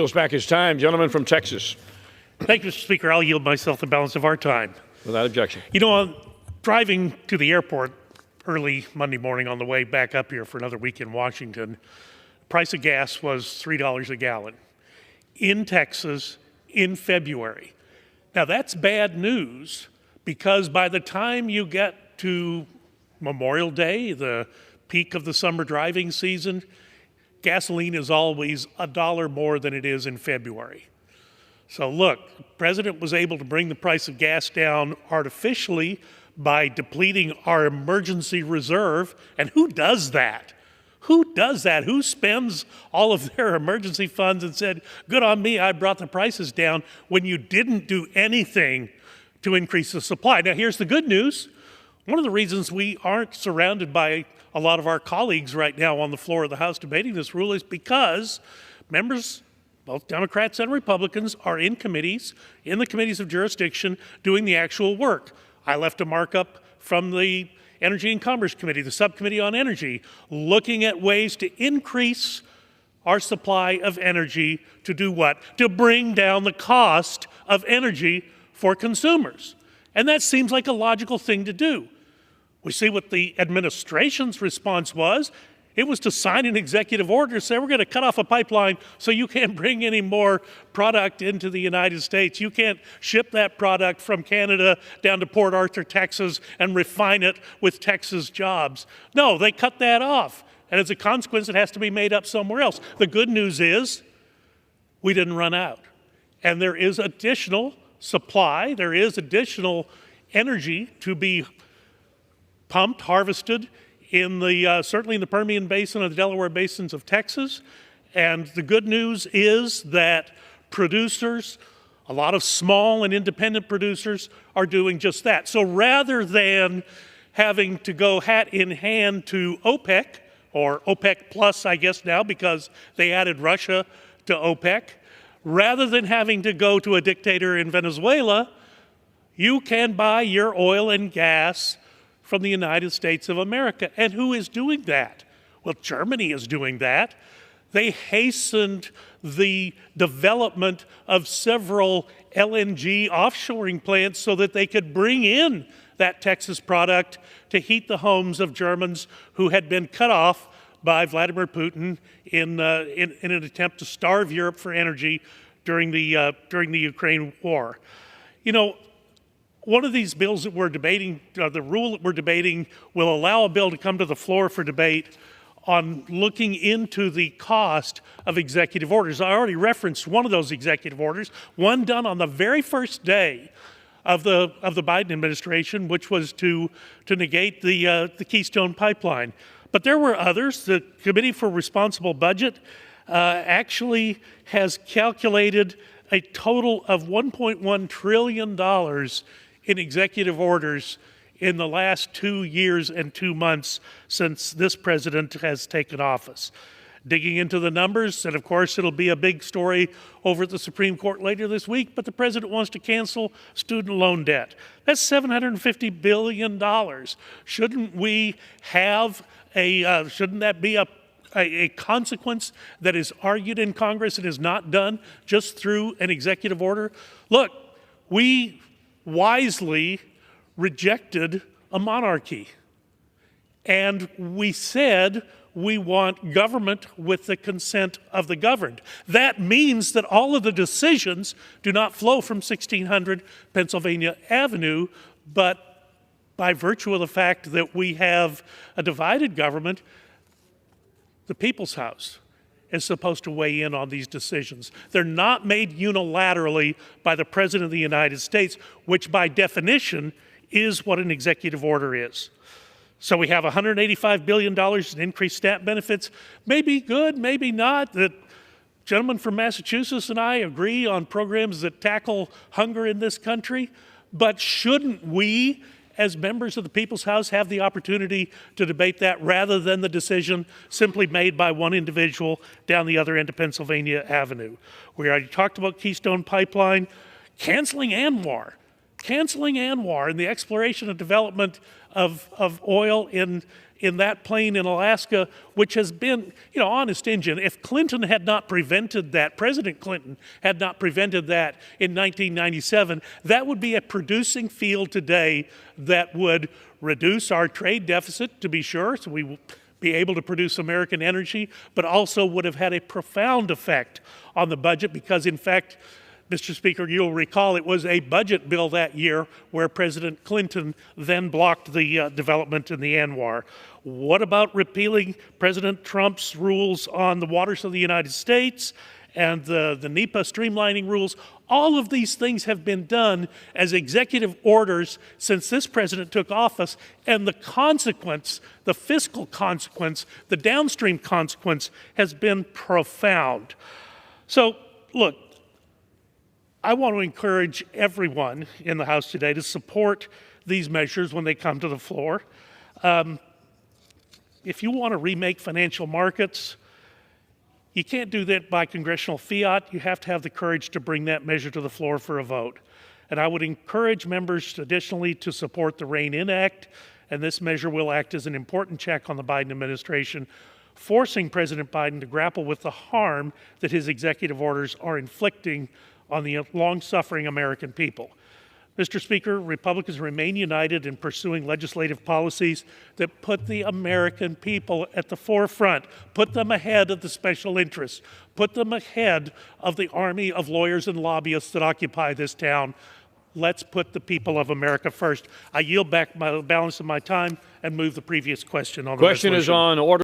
It's back his time. Gentleman from Texas. Thank you, Mr. Speaker. I'll yield myself the balance of our time. Without objection. You know, I'm driving to the airport early Monday morning on the way back up here for another week in Washington. Price of gas was $3 a gallon in Texas in February. Now that's bad news because by the time you get to Memorial Day, the peak of the summer driving season, gasoline is always $1 more than it is in February. So look, the president was able to bring the price of gas down artificially by depleting our emergency reserve. And who does that? Who does that? Who spends all of their emergency funds and said, good on me, I brought the prices down, when you didn't do anything to increase the supply? Now here's the good news. One of the reasons we aren't surrounded by a lot of our colleagues right now on the floor of the House debating this rule is because members, both Democrats and Republicans, are in committees, in the committees of jurisdiction, doing the actual work. I left a markup from the Energy and Commerce Committee, the subcommittee on energy, looking at ways to increase our supply of energy to do what? To bring down the cost of energy for consumers. And that seems like a logical thing to do. We see what the administration's response was. It was to sign an executive order, say we're going to cut off a pipeline so you can't bring any more product into the United States. You can't ship that product from Canada down to Port Arthur, Texas, and refine it with Texas jobs. No, they cut that off. And as a consequence, it has to be made up somewhere else. The good news is we didn't run out. And there is additional supply. There is additional energy to be pumped, harvested, in the certainly in the Permian Basin and the Delaware Basins of Texas. And the good news is that producers, a lot of small and independent producers, are doing just that. So rather than having to go hat in hand to OPEC, or OPEC Plus, I guess now, because they added Russia to OPEC, rather than having to go to a dictator in Venezuela, you can buy your oil and gas from the United States of America. And who is doing that? Well, Germany is doing that. They hastened the development of several LNG offshoring plants so that they could bring in that Texas product to heat the homes of Germans who had been cut off by Vladimir Putin in an attempt to starve Europe for energy during the Ukraine war. You know, one of these bills that we're debating, the rule that we're debating, will allow a bill to come to the floor for debate on looking into the cost of executive orders. I already referenced one of those executive orders, one done on the very first day of the Biden administration, which was to negate the Keystone Pipeline. But there were others. The Committee for Responsible Budget actually has calculated a total of $1.1 trillion in executive orders in the last 2 years and 2 months since this president has taken office. Digging into the numbers, and of course it'll be a big story over at the Supreme Court later this week, but the president wants to cancel student loan debt. That's $750 billion. Shouldn't we have shouldn't that be a consequence that is argued in Congress and is not done just through an executive order? Look, we wisely rejected a monarchy. And we said we want government with the consent of the governed. That means that all of the decisions do not flow from 1600 Pennsylvania Avenue, but by virtue of the fact that we have a divided government, the People's House is supposed to weigh in on these decisions. They're not made unilaterally by the President of the United States, which by definition is what an executive order is. So we have $185 billion in increased SNAP benefits. Maybe good, maybe not. The gentleman from Massachusetts and I agree on programs that tackle hunger in this country, but shouldn't we, as members of the People's House, have the opportunity to debate that rather than the decision simply made by one individual down the other end of Pennsylvania Avenue? We already talked about Keystone Pipeline, canceling ANWR and the exploration and development of oil in in that plane in Alaska, which has been, honest engine. If Clinton had not prevented that, President Clinton had not prevented that in 1997, that would be a producing field today that would reduce our trade deficit, to be sure, so we will be able to produce American energy, but also would have had a profound effect on the budget because, in fact, Mr. Speaker, you'll recall it was a budget bill that year where President Clinton then blocked the development in the ANWR. What about repealing President Trump's rules on the waters of the United States and the NEPA streamlining rules? All of these things have been done as executive orders since this president took office, and the consequence, the fiscal consequence, the downstream consequence has been profound. So, look, I want to encourage everyone in the House today to support these measures when they come to the floor. If you want to remake financial markets, you can't do that by congressional fiat. You have to have the courage to bring that measure to the floor for a vote. And I would encourage members additionally to support the REIN Act, and this measure will act as an important check on the Biden administration, forcing President Biden to grapple with the harm that his executive orders are inflicting on the long-suffering American people. Mr. Speaker, Republicans remain united in pursuing legislative policies that put the American people at the forefront, put them ahead of the special interests, put them ahead of the army of lawyers and lobbyists that occupy this town. Let's put the people of America first. I yield back the balance of my time and move the previous question on the resolution. Question is on order.